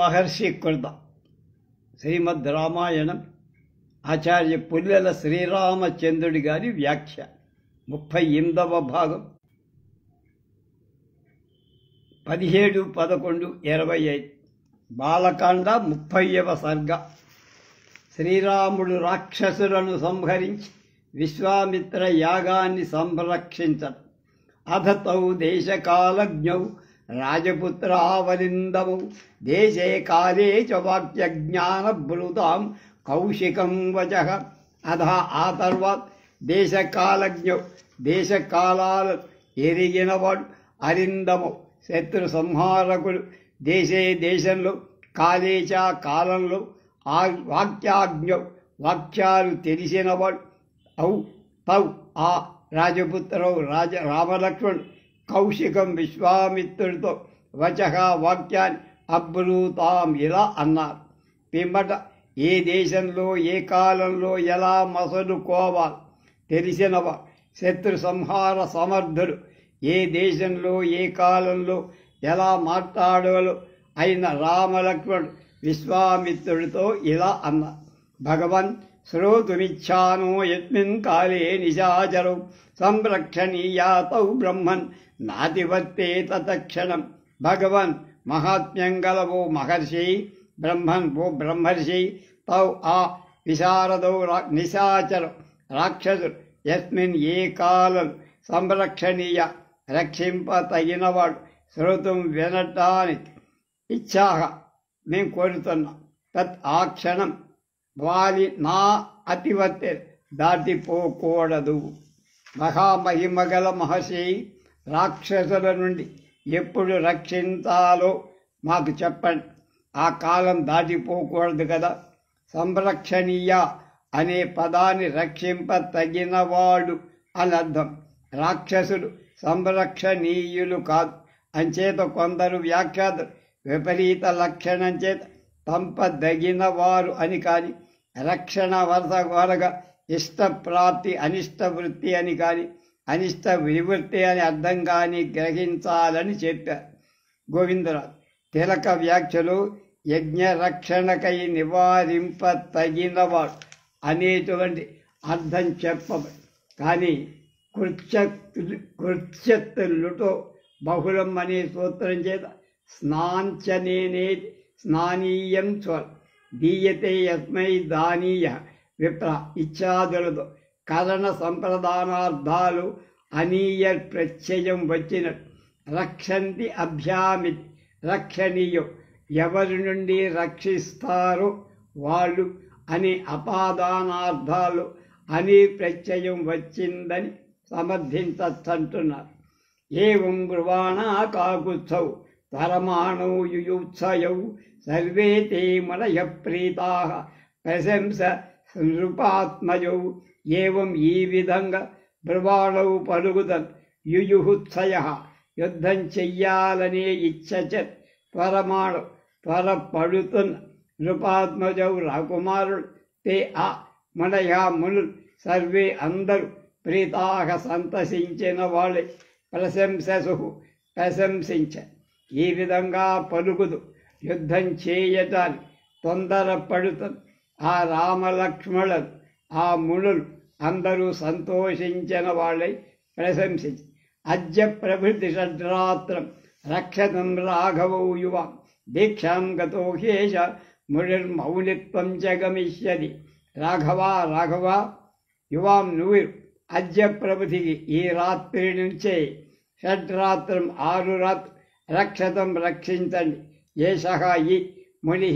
మహర్షి కృత శ్రీమద్ రామాయణం ఆచార్య పుల్లెల శ్రీరామచంద్రుడి గారి వ్యాఖ్య 38వ భాగం 17-11-25 బాలకాండ 30వ సర్గ. శ్రీరాముడు రాక్షసులను సంహరించి విశ్వామిత్ర యాగాన్ని సంరక్షించడం. అధతౌ దేశకాలజ్ఞౌ రాజపుత్రావలిందమౌ దేశే కాలే చ వాక్యజ్ఞానభృతాం కౌశికం వచః. అధ ఆ తర్వాత దేశకాలజ్ఞౌ దేశకాలాలు ఎరిగినవాడు, అరిందమౌ శత్రు సంహారకుడు, దేశే దేశంలో, కాలేచ కాలంలో, వాక్యాజ్ఞౌ వాక్యాలు తెలిసినవాడు, ఔ తౌ ఆ రాజపుత్రౌ రామలక్ష్మణుడు, కౌశికం విశ్వామిత్రుడితో వచః వాక్యాన్ని అబ్రూతాం ఇలా అన్నారు. పిమ్మట ఏ దేశంలో ఏ కాలంలో ఎలా మసలుకోవాలి తెలిసినవా, శత్రు సంహార సమర్థుడు, ఏ దేశంలో ఏ కాలంలో ఎలా మాట్లాడవలో అయిన రామలక్ష్మణుడు విశ్వామిత్రుడితో ఇలా అన్నారు. భగవన్ శ్రోతుమిచ్ఛానో యస్మిన్ కాలే నిశాచరౌ సంరక్షణీయాతౌ బ్రహ్మన్ నాతివర్తేత తక్షణం. భగవన్ మహాత్మ్యం గలవో మహర్షి, బ్రహ్మన్ ఓ బ్రహ్మర్షి, తౌ ఆ విశారదౌ నిశాచర రాక్షసుడు, యస్మిన్ ఏ కాలం, సంరక్షణీయ రక్షింప తగినవాడు, శ్రోతం వినటానికి ఇచ్ఛాహ మేము కోరుతున్నాం, తత్ ఆ క్షణం వాలి నా అతివర్తే దాటిపోకూడదు. మహామహిమగల మహర్షి, రాక్షసుల నుండి ఎప్పుడు రక్షించాలో మాకు చెప్పండి. ఆ కాలం దాటిపోకూడదు కదా. సంరక్షణీయ అనే పదాన్ని రక్షింప తగినవాడు అని అర్థం. రాక్షసుడు సంరక్షణీయులు కాదు. అంచేత కొందరు వ్యాఖ్యాతలు విపరీత లక్షణం చేత తంపదగినవారు అని కాని, రక్షణ వరగా ఇష్టప్రాప్తి అనిష్ట వృత్తి అని కాని, అనిష్ట వివృత్తి అని అర్థం కానీ గ్రహించాలని చెప్పారు. గోవిందరాజు తిలక వ్యాఖ్యలు యజ్ఞరక్షణకై నివారింప తగినవాడు అనేటువంటి అర్థం చెప్పబడి, కానీ కృత్యత్తులుటో బహుళం అనే సూత్రం చేత స్నాంచనేనే స్నానీయం స్వర్ దీయతే యస్మై దానీయ విప్ర ఇత్యాదులతో కరణ సంప్రదానార్థాలు అనీయ ప్రత్యయం వచ్చినట్టు. రక్షంతి అభ్యామి రక్షణీయం, ఎవరి నుండి రక్షిస్తారో వాళ్ళు అనే అపాదానార్థాలు అని ప్రత్యయం వచ్చిందని సమర్థించంటున్నారు. ఏం బ్రువాణా కాకుత్సౌ పరమాణౌ యుయుత్సయౌ సర్వే తే మనయ ప్రీతాః ప్రశంస నృపాత్మయౌ. ఏవం ఈ విధంగా బ్రువాణౌ పలుకుదన్ యుయుహుత్సయః యుద్ధం చెయ్యాలనే ఇచ్చచ పరమాణు త్వరపడుతున్న నృపాత్మజౌ రాకుమారుడు తే ఆ మనయ మునులు సర్వే అందరూ ప్రీతాః సంతసించిన వాళ్ళే ప్రశంససు ప్రశంసించ. ఈ విధంగా పలుకుదు యుద్ధం చేయటానికి తొందరపడుతుంది ఆ రామలక్ష్మణులు, ఆ మునులు అందరూ సంతోషించిన వాళ్ళై ప్రశంసించి. అద్య ప్రభృతి షడ్రాత్రం రక్షతం రాఘవౌ యువాం దీక్షాం గతో హ్యేష మునిర్మౌనిత్వం చ గమిష్యతి. రాఘవ యువాం నువ్వు అద్య ప్రభుతికి ఈ రాత్రి నుంచే షడ్రాత్రం 6 రాత్రి రక్షతం రక్షించండి. ఏషః ఈ ముని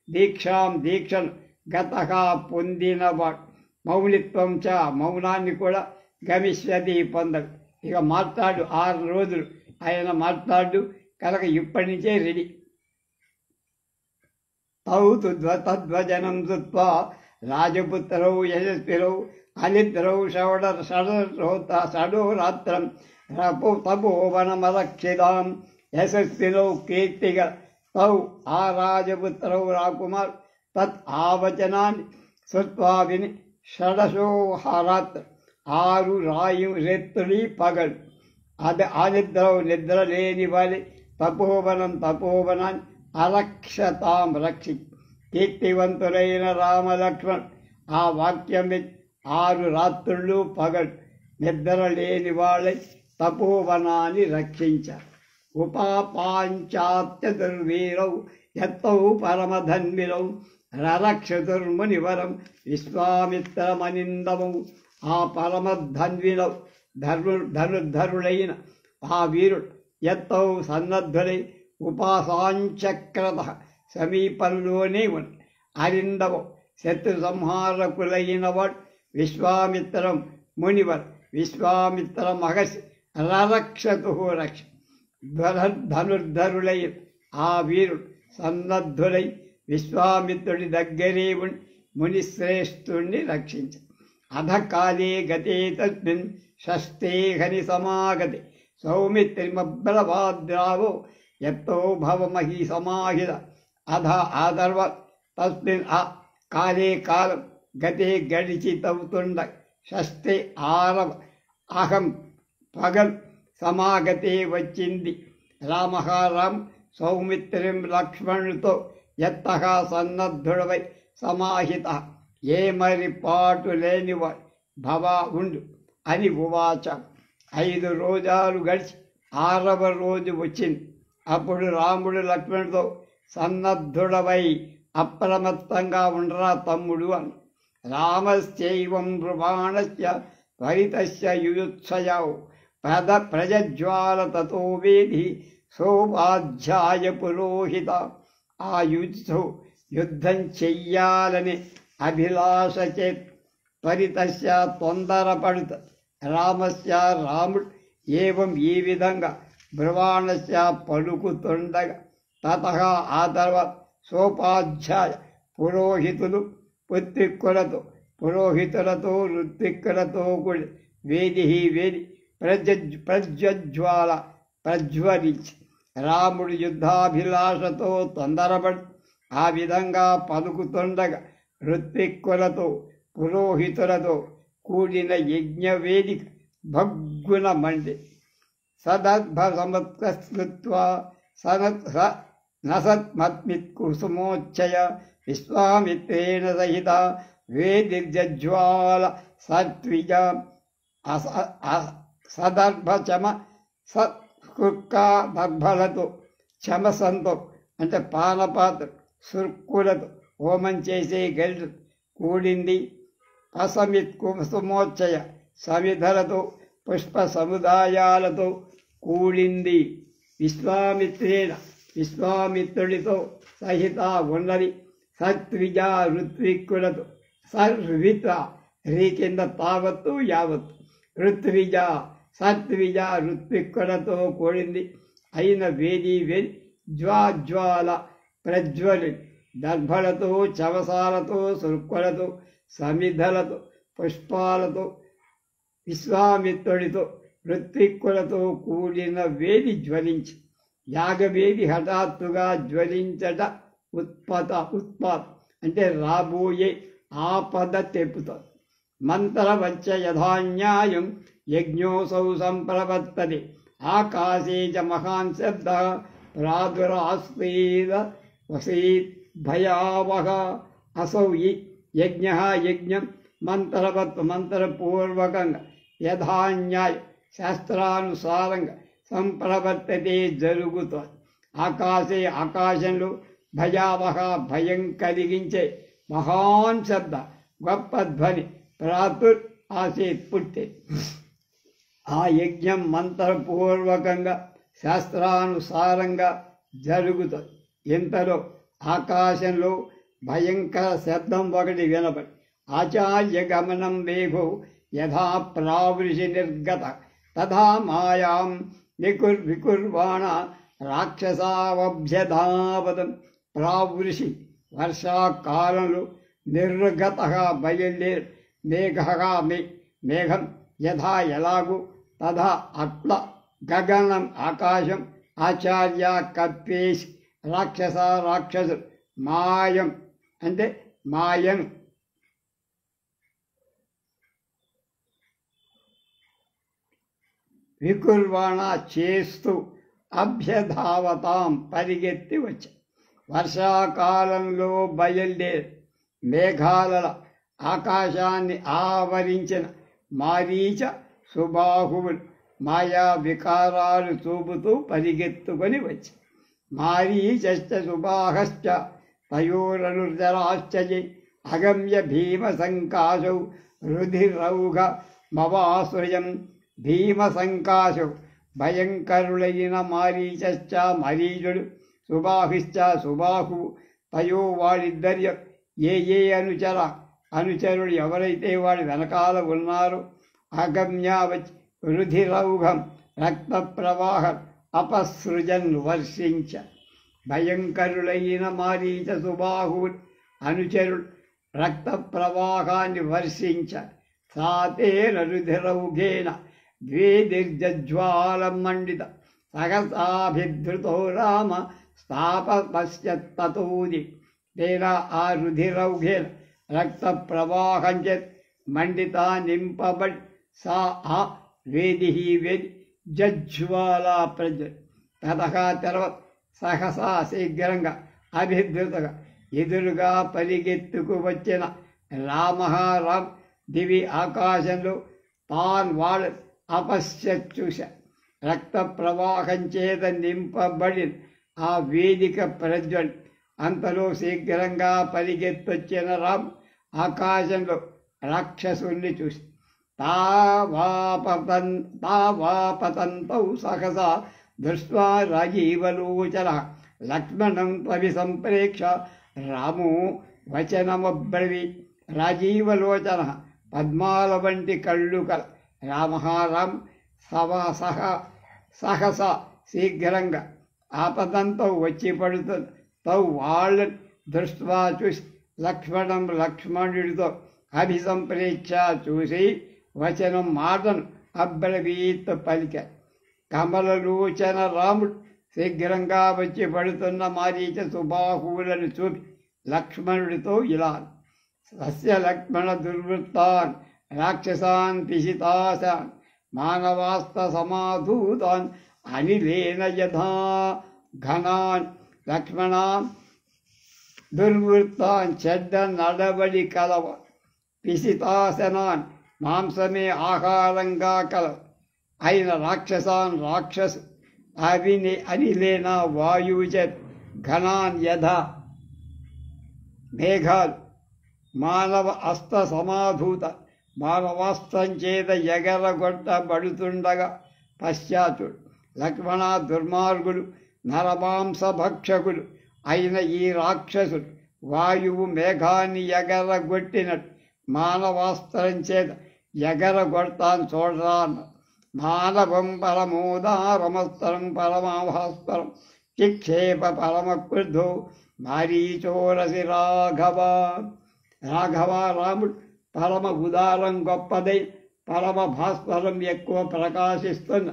దీక్షను గతః పొందినవాడు, మౌనిత్వం చ మౌనాన్ని కూడా గమిష్యతి పొందడు. ఇక మాట్లాడు 6 రోజులు ఆయన మాట్లాడు కనుక ఇప్పటి నుంచే రెడీ. తౌ తద్వచనం శ్రుత్వా రాజపుత్రౌ యశస్విరౌ అనిద్రౌ షడోరాత్రం తపోవనమరక్షితాం. యశస్వినౌ కీర్తిగ తౌ ఆ రాజపుత్రౌ రాకుమార్ తత్ ఆవచనాన్ని శ్రుత్వా విని షడశోహారాత్ర 6 రాత్రులు పగలు అది ఆనిద్రౌ నిద్ర లేని వాలి తపోవనాన్ని అరక్షతాం రక్షి. కీర్తివంతులైన రామలక్ష్మణ్ ఆ వాక్యం 6 రాత్రుళ్ళు పగలు నిద్ర లేని వాళ్ళై తపోవనాన్ని రక్షించారు. ఉపాపాంచాత్యదుర్వీరౌ ఎత్తౌ పరమధన్విరౌ రరక్షతుర్మునివరం విశ్వామిత్రమనిందమౌ. ఆ పరమధన్విరౌ ధనుర్ధరుడైన ఆ వీరుడు ఎత్తౌ సన్నద్ధుడై ఉపాసాంచక్రత సమీపంలోనే ఉంది. అరిందవం శత్రు సంహారకులైన వాడు విశ్వామిత్రం మునివర్. విశ్వామిత్ర మహర్షి రరక్షతు రక్ష. ధనుర్ధరులైన ఆ వీరుడు సన్నద్ధుడై విశ్వామిత్రుడి దగ్గరే ఉండి మునిశ్రేష్ఠుణ్ణి రక్షించ. అధకాలే గతే తస్మిన్ షష్ఠే హని సమాగతి సౌమిత్రిమబ్రవాద్రావో ఎత్తో భవమహి సమాహిత. అధ ఆదర్వ తస్మిన్ ఆ కాలే కాలం గతే గడిచితవుతుండ షష్ఠే 6వ అహం పగల్ సమాగతే వచ్చింది. రామహారాం సౌమిత్రిం లక్ష్మణుతో ఎత్తహ సన్నద్ధుడవై సమాహిత. ఏమరి పాటు లేనివాడు భవా ఉండు అని ఉవాచ. 5 రోజాలు గడిచి 6వ రోజు వచ్చింది. అప్పుడు రాముడు లక్ష్మణుడితో సన్నద్ధుడవై అప్రమత్తంగా ఉండరా తమ్ముడు అని. రామశ్చైవం బ్రువాణస్య త్వరితస్య యుయుత్సయౌ ప్రజజ్వాల తతో వేది సోపాధ్యాయ పురోహిత. ఆ యుద్ధం చెయ్యాలని అభిలాష చే త్వరితస్య తొందరపడుత. రామస్య రాముడు ఏవం ఈ విధంగా బ్రువాణస్య పలుకుతుండగా తతః ఆ తర్వాత సోపాధ్యాయ పురోహితులు పురోహితులతో ఋత్విక్కులతో కూడి వేది ప్రజ్వజ్వాల ప్రజ్వలించి రాముడు యుద్ధాభిలాషతో తొందరపడి ఆ విధంగా పలుకుతుండగా ఋత్విక్కులతో పురోహితులతో కూడిన యజ్ఞవేదిక భగ్గున మండి. సదర్భ సమత్కృత్వా నసత్మత్మిత్కుసుమోచ్చయ విశ్వామిత్రేణ సహిత వేదిర్జ్వాల సత్విజ. సదర్భచమ సత్కుర్కా దర్భలతో చమసంతో అంటే పానపాత్ర సుర్కులతో హోమం చేసే గెలు కూడింది. అసమిత్ కుసుమోచ్చయ సమిధలతో పుష్ప సముదాయాలతో కూడింది. విశ్వామిత్రుడితో సహిత ఉన్నది. సత్విజ ఋత్విక్కులతో సర్విత రీ కింద తావత్తు యావత్తు ఋత్విజ సత్విజ ఋత్విక్కులతో కూడింది అయిన వేది జ్వాల ప్రజ్వలి దర్భలతో చవసాలతో సుర్కులతో సమిధలతో పుష్పాలతో విశ్వామిత్రుడితో ఋత్విక్కులతో కూడిన వేది జ్వలించి యాగవేది హఠాత్తుగా జ్వలించట ఉత్పాత అంటే రాబోయే ఆపద తెప్పుతుంది. మంత్రవచ్చ యథాన్యాయం యజ్ఞోసౌ సంప్రవర్తతే ఆకాశే చ మహాన్ శబ్ద ప్రాదురాస్వేద వసీత్ భయావహ. అసౌ యజ్ఞం మంత్రపూర్వకంగా యథాన్యాయ శాస్త్రానుసారంగా సంప్రవర్తతే జరుగుతుంది. ఆకాశంలో భయావహ భయం కలిగించే మహాన్ శబ్ద గొప్ప ధ్వని ప్రాతుర్ ఆసేత్ పుట్టే. ఆ యజ్ఞం మంత్రపూర్వకంగా శాస్త్రానుసారంగా జరుగుతుంది. ఇంతలో ఆకాశంలో భయంకర శబ్దం ఒకటి వినబడి ఆచార్య గమనం వేగో యథా ప్రావృషి నిర్గత తథా మాయాం వికుర్వాణ రాక్షసావభ్యధావతం. ప్రావృషి వర్షాకాలంలో నిర్గత బయలుదేరి మేఘం యథా ఎలాగు తథా అట్ల గగనం ఆకాశం ఆచార్య కప్పేసి రాక్షసుడు మాయం అంటే మాయను వికుర్వాణ చేస్తూ అభ్యధావతాం పరిగెత్తి వచ్చాయి. వర్షాకాలంలో బయలుదేరి మేఘాల ఆకాశాన్ని ఆవరించిన మారీచ సుబాహువులు మాయా వికారాలు చూపుతూ పరిగెత్తుకొని వచ్చి మారీచశ్చ సుబాహశ్చ తయోరనుర్జరాశ్చ అగమ్య భీమసంకాశౌ రుధిరౌఘ మవాశ్రయం భీమసంకాశౌ భయంకరులైన మారీచశ్చ మరీచుడు సుబాహుశ్చ సుబాహువు తయో వాళ్ళిద్దరి ఏ అనుచరుడు ఎవరైతే వాడి వెనకాల ఉన్నారో అగమ్యావచ్ రుధిరౌఘం రక్త ప్రవాహం అపసృజన్ వర్షించ భయంకరులైన మారీచ సుబాహువు అనుచరుడు రక్త ప్రవాహాన్ని వర్షించ సాతేన రుధిరౌఘేన ద్వేదిర్జ్వాలం మండిత సహసాభిధృతో రామ స్థాపశ్యత్తూది తేన ఆ రుధిరౌఘేన రక్త ప్రవాహం చేత్ మండిత నింపబడి సా ఆ వేది వేది జజ్వాలా ప్రజ తర్వాత సహసా శీఘ్రంగా అభిధృతగా ఎదురుగా పరిగెత్తుకు వచ్చిన రామ్ దివి ఆకాశంలో తాన్ వాళ్ళ అపశ్చూష రక్త ప్రవాహం చేత నింపబడిన ఆ వేదిక ప్రజ్వల్ అంతలో శీఘ్రంగా పరిగెత్తొచ్చిన రామ్ ఆకాశంలో రాక్షసుల్ని చూసి తావాపతంతౌ సహసా దృష్ట్వా రాజీవలోచన లక్ష్మణం త్వవిసంప్రేక్ష రామో వచనమబ్రవీ రాజీవలోచన పద్మాల వంటి కళ్ళు కల రామ్ సహస శీఘ్రంగా ఆపదంతో వచ్చి పడుతుంది తౌ వాళ్ళని దృష్ట్వా చూసి లక్ష్మణుడితో అభిసంప్రేక్ష చూసి వచనం మాటను అబ్రవీత్ పలిక కమలలోచన రాముడు శీఘ్రంగా వచ్చి పడుతున్న మారీచ సుబాహువులను చూపి లక్ష్మణుడితో ఇలా సస్య లక్ష్మణ దుర్వృత్తాన్ రాక్షసాన్ పిశితాశాన్ మానవాస్త సమాధూతాన్ అనిలేన యథా ఘనాన్ లక్ష్మణాన్ దుర్వృత్తాన్ చెడ్డ నడవడి కలవ పిశితాసనాన్ మాంసమే ఆహారంగా కలవ అయిన రాక్షసాన్ రాక్షసు అనిలేన వాయువు చేత్ ఘనాన్ యథా మేఘాలు మానవ అస్త సమాధూత మానవాస్త్రం చేత ఎగరగొట్టబడుతుండగా పశ్చాత్తుడు లక్ష్మణ దుర్మార్గులు నరమాంసభక్షకులు అయిన ఈ రాక్షసుడు వాయువు మేఘాన్ని ఎగరగొట్టినట్టు మానవాస్త్రం చేత ఎగరగొడతాను చూడరా మానవం పరమోదారమస్త్రం పరమాభాస్వరం చిక్షేప పరమక్రుద్ధో మారీచోరసి రాఘవ రాముడు పరమ ఉదారం గొప్పదై పరమ భాస్వరం ఎక్కువ ప్రకాశిస్తున్న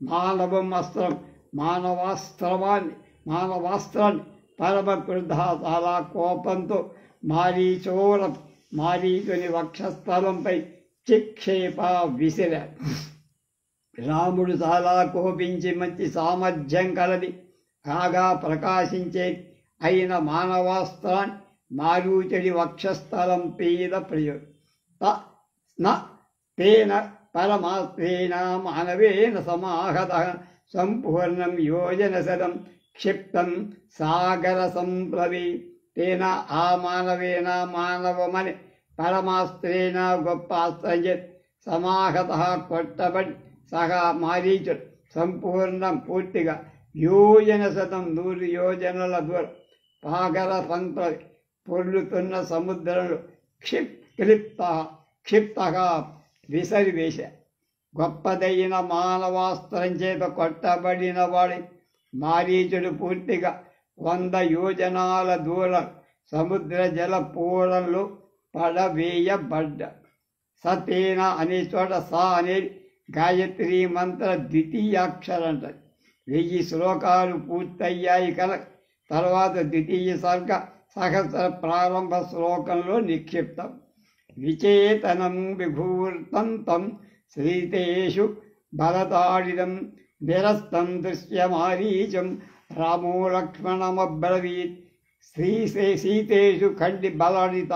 మానవం అస్త్రం మానవాస్త్రాన్ని పరమ క్రుద్ధ చాలా కోపంతో మారీచుని వక్షస్థలంపై చిక్షేప విసిరాడు. రాముడు చాలా కోపించి మంచి సామర్థ్యం కలది కాగా ప్రకాశించే అయిన మానవాస్త్రాన్ని మారీచుడి వక్షస్థలం పీద తేన పరమాస్త్రేణ మానవేన సమాహత సంపూర్ణం యోజనశతం క్షిప్తం సాగర సంప్లవి తేన ఆ మానవేన మానవమని పరమాస్త్రేణ గొప్ప అస్త్రం సమాహత కొట్టబడి సహా మారీచుడు సంపూర్ణం పూర్తిగా యోజనశతం 100 యోజనల దూరం సాగర సంప్లవి పొర్లుతున్న సముద్రంలో క్షిప్తగా విసరివేశ గొప్పదైన మానవాస్త్రం చేత కొట్టబడిన వాడి మారీచుడు పూర్తిగా 100 యోజనాల దూరం సముద్ర జల పూరంలో పడవేయబడ్డ. సతేన అనే చోట సా అనేది గాయత్రి మంత్ర ద్వితీయాక్షరం అంటారు. 1000 శ్లోకాలు పూర్తయ్యాయి కనుక తర్వాత ద్వితీయ సర్గ సహస్ర ప్రారంభ శ్లోకంలో నిక్షిప్తం. విచేతనం విభూర్తం తం శ్రీతేషు బలతాడిదం నిరస్తం దృశ్యమారీచం రామో లక్ష్మణమబ్రవీత్ సీతేషు ఖండి బలడిత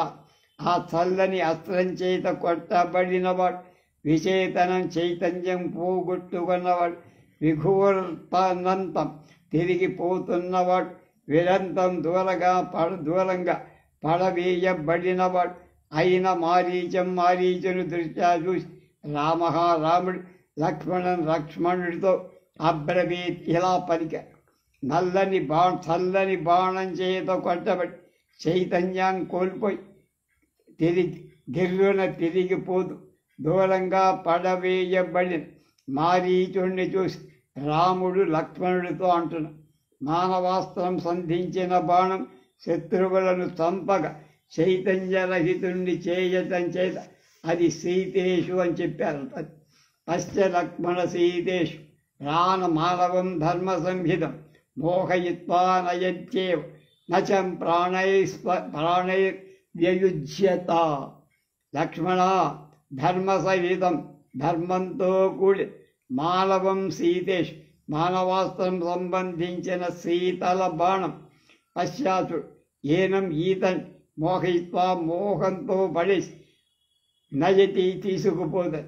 ఆ చల్లని అస్త్రం చేత కొట్టబడినవాడు విచేతనం చైతన్యం పోగొట్టుకున్నవాడు విఘూర్తనంతం తిరిగిపోతున్నవాడు విరంతం దూరంగా పడవేయబడినవాడు అయిన మారీచును దృష్ట్యా చూసి రాముడు లక్ష్మణుడితో అబ్రవీత్ ఇలా పలిక చల్లని బాణం చేత కొట్టబడి చైతన్యం కోల్పోయి గిర్రున తిరిగిపోతూ దూరంగా పడవేయబడిన మారీచుడిని చూసి రాముడు లక్ష్మణుడితో అంటున్నాడు, మానవాస్త్రం సంధించిన బాణం శత్రువులను చంపగా చైతన్యరహితుణ్ణి చేయటం చేత అది సీతేషు అని చెప్పారు. పశ్చ లక్ష్మణ సీతేషు ప్రాణ మానవం ధర్మ సంహితం మోహయిత్వా నయత్యేవ నచం ప్రాణైర్వ్యయుజ్యత. లక్ష్మణ ధర్మ సహితం ధర్మంతో కూడి మానవం సీతేషు మానవాస్త్రం సంబంధించిన శీతల బాణం పశ్చాత్తుడు ఏనం ఈతన్ మోహయిత్వా మోహంతో పడేసి నయతి తీసుకుపోతుంది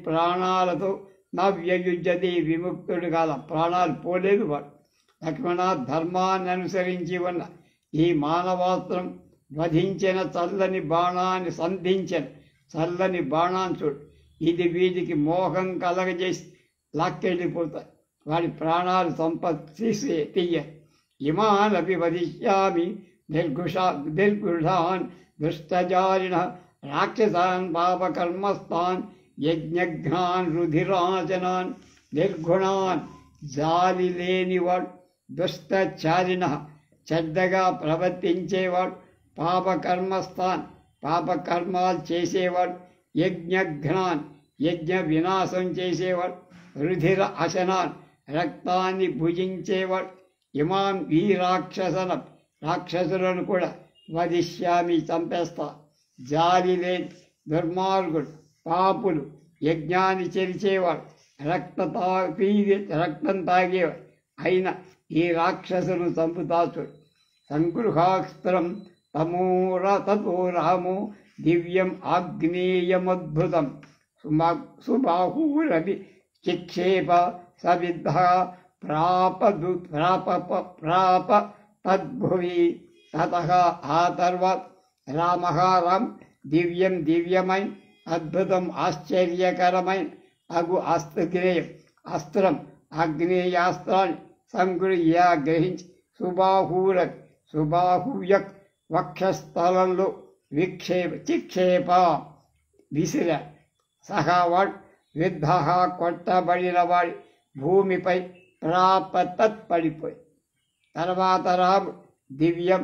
ప్రాణాలతో నవ్యయుజ్యతి విముక్తుడు కాల ప్రాణాలు పోలేదు వాడు. లక్ష్మణ ధర్మాన్ని అనుసరించి ఉన్న ఈ మానవాస్త్రం వధించిన చల్లని బాణాన్ని సంధించిన చల్లని బాణాన్ని చూడు, ఇది వీటికి మోహం కలగజేసి లాక్కెళ్ళిపోతాయి, వాడి ప్రాణాలు తీయ. ఇమానపి వదిష్యామి నిర్ఘుషాన్ దుష్టజారిణ రాక్షసాన్ పాపకర్మస్థాన్ యజ్ఞఘ్నాన్ రుధిరాజనాన్ నిర్గుణాన్ జాలి లేనివాడు దుష్టచారిణ చెడ్డగా ప్రవర్తించేవాడు పాపకర్మస్థాన్ పాపకర్మాలు చేసేవాడు యజ్ఞఘ్నాన్ యజ్ఞ వినాశం చేసేవాడు రుధిర అశనాన్ రక్తాన్ని భుజించేవాడు ఇమాం ఈ రాక్షసులను కూడా వధిష్యామి చంపేస్తా. జాలి లేని దుర్మార్గుడు పాపులు యజ్ఞాన్ని చెరిచేవాడు రక్తం తాగేవాడు అయిన ఈ రాక్షసును చంపుతాచుడు. సంగృహాస్త్రం తతో రామో దివ్యం ఆగ్నేయమద్భుతం సుబాహూరవి చిక్షేప సవిద్ధ ప్రాప తద్భువి. తతః ఆ తర్వాత రామ దివ్యమైన అద్భుతం ఆశ్చర్యకరమైన అగు అస్త్రం ఆగ్నేయాస్త్రాన్ని సంగృహ్య గ్రహించి సుబాహుయ వక్షస్థలంలో చిక్షేప విసిర. సహవాడు విద్ధ కొట్టబడిన వాడి భూమిపై పడిపోయి. తర్వాత రాముడు దివ్యం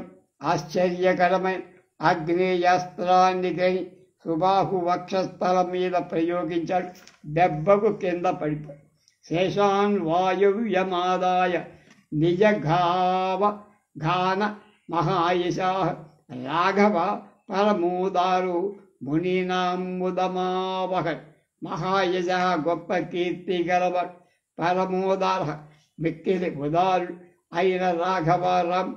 ఆశ్చర్యకరమైన ఆగ్నేయాస్త్రాన్ని గ్రహి సుబాహు వక్షస్థలం మీద ప్రయోగించాడు. దెబ్బకు కింద పడిపోయి శేషాన్ వాయువ్యమాదాయ నిజఘాన మహాయశా రాఘవ పరమోదారు మునీనాముదమావహ. మహాయశ గొప్ప కీర్తి గలవాడు పరమోదార మిక్కిలి ఉదారుడు అయిన రాఘవరాం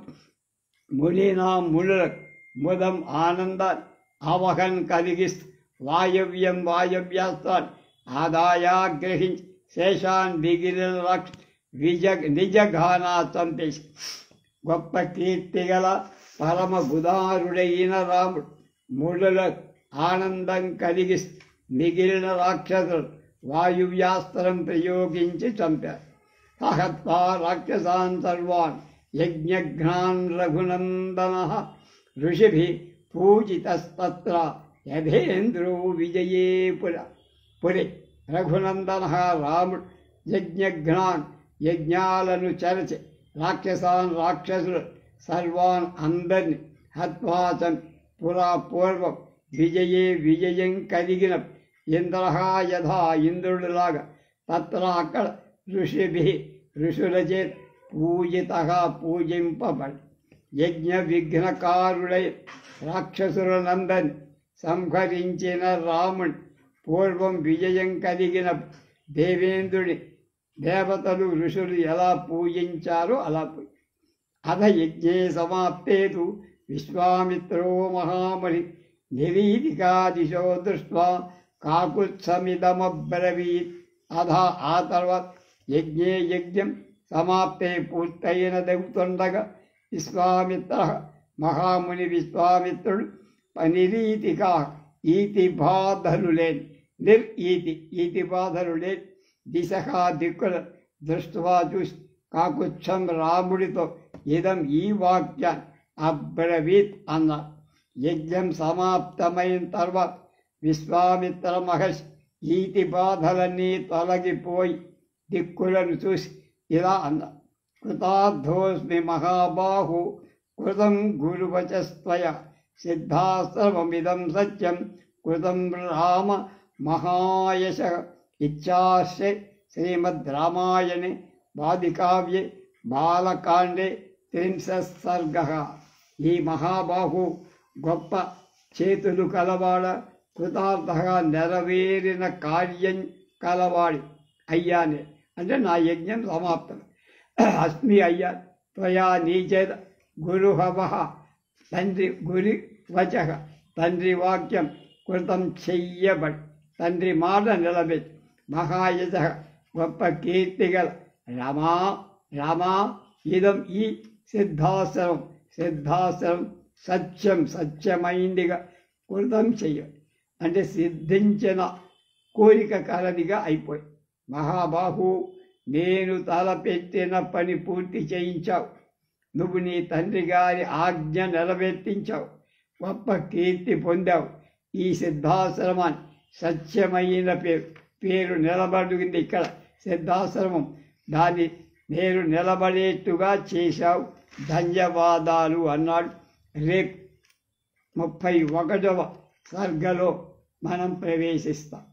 మునులకు ముదం ఆనందాన్ని అవహన్ కలిగిస్తూ వాయవ్యాస్తాన్ని ఆదాయా గ్రహించి శేషాన్ మిగిలిన నిజఘానా చంపేసి. గొప్ప కీర్తి గల పరమ గుదారుడైన రాముడు మునులకు ఆనందం కలిగిస్తూ మిగిలిన రాక్షసులు వాయువ్యాస్త్రం ప్రయోగించి చంపారు. సహత్వా రాక్షసాన్ సర్వాన్ యజ్ఞఘ్నాన్ రఘునందన ఋషిభి పూజితస్తత్ర యథేంద్రో విజయే పురి. రఘునందన రాముడు యజ్ఞఘ్నాన్ యజ్ఞాలను చరచి రాక్షసులు సర్వాన్ అందరిని హత్వాచం పూర్వం విజయం కలిగిన ఇంద్ర యథా ఇంద్రుడిలాగా తత్ర అక్కడ ఋషుల చేత పూజింపబడి యజ్ఞ విఘ్నకారుడై రాక్షసులందరినీ సంహరించిన రాముని పూర్వం విజయం కలిగిన దేవేంద్రుని దేవతలు ఋషులు ఎలా పూజించారో అలా అథ యజ్ఞే సమాప్తేతు విశ్వామిత్రో మహామణి నిరీతికాదిశో దృష్ట్వా కాకుత్సమిదమబ్రవీత్. అథ ఆ తర్వాత యజ్ఞం సమాప్తే పూర్తయిన దెగుతుండగా విశ్వామిత్ర మహాముని విశ్వామిత్రుడు నిరీతికా ఈతి బాధలులేన్ ఈతి బాధలులేన్ దిశగా దిక్కుల దృష్ట్వా చూసి కాకుత్సం రాముడితో ఇదం ఈ వాక్యాన్ని అబ్రవీత్ అన్నారు. యజ్ఞం సమాప్తమైన తర్వాత విశ్వామిత్ర మహర్షి ఈతి బాధలన్నీ తొలగిపోయి దిక్కులను చూసి ఇలా అన్నారు. కృతార్థోస్మి మహాబాహు కృతం గురువచస్త్వయ సిద్ధాశ్రమమిదం సత్యం కృతం రామ మహాయశ. ఇచ్చాశ్రే శ్రీమద్ రామాయణే వాదికావ్యే బాలకాండే 30 సర్గః. ఈ మహాబాహు గొప్ప చేతులు కలవాడ, కృతార్థగా నెరవేరిన కార్యం కలవాడి అయ్యానే. అంటే నా యజ్ఞం సమాప్తం. అస్మి అయ్యా త్వయా నీచేత గురుహవ గురి వచః తండ్రి వాక్యం కృతం చెయ్యబడి తండ్రి మాట నిలబెట్టి మహాయశ గొప్ప కీర్తిగల రమా ఇదం ఈ సిద్ధాశ్రమం సత్యమైందిగా కృతం చెయ్య అంటే సిద్ధించిన కోరిక కలదిగా అయిపోయి. మహాబాహు నేను తలపెట్టిన పని పూర్తి చేయించావు. నువ్వు నీ తండ్రి గారి ఆజ్ఞ నెరవేర్తించావు. గొప్ప కీర్తి పొందావు. ఈ సిద్ధాశ్రమాన్ని సత్యమైన పేరు నిలబడింది. ఇక్కడ సిద్ధాశ్రమం దాన్ని నేను నిలబడేట్టుగా చేశావు. ధన్యవాదాలు అన్నాడు. రేపు 31వ సర్గలో మనం ప్రవేశిస్తాం.